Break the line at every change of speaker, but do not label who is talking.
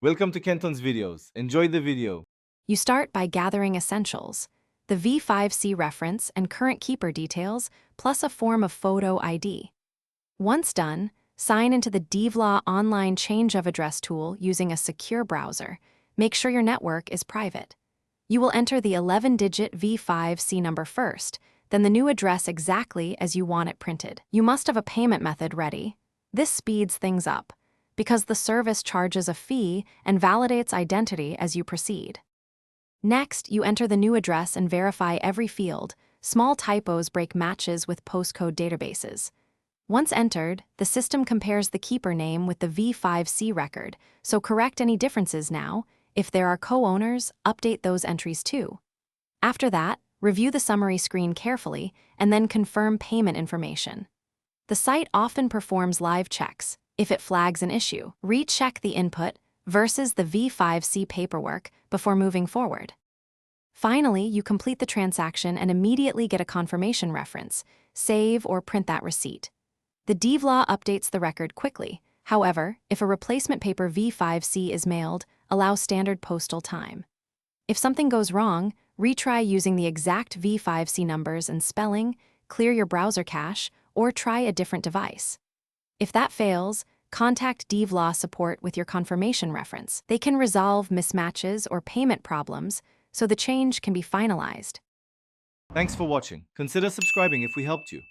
Welcome to Kenton's videos. Enjoy the video.
You start by gathering essentials, the V5c reference and current keeper details, plus a form of photo ID. Once done, sign into the DVLA online change of address tool using a secure browser. Make sure your network is private. You will enter the 11-digit V5c number first, then the new address exactly as you want it printed. You must have a payment method ready. This speeds things up, because the service charges a fee and validates identity as you proceed. Next, you enter the new address and verify every field. Small typos break matches with postcode databases. Once entered, the system compares the keeper name with the V5c record, so correct any differences now. If there are co-owners, update those entries too. After that, review the summary screen carefully and then confirm payment information. The site often performs live checks. If it flags an issue, recheck the input versus the V5c paperwork before moving forward. Finally, you complete the transaction and immediately get a confirmation reference. Save or print that receipt. The DVLA updates the record quickly. However, if a replacement paper V5c is mailed, allow standard postal time. If something goes wrong, retry using the exact V5c numbers and spelling, clear your browser cache, or try a different device. If that fails, contact DVLA support with your confirmation reference. They can resolve mismatches or payment problems so the change can be finalized.
Thanks for watching. Consider subscribing if we helped you.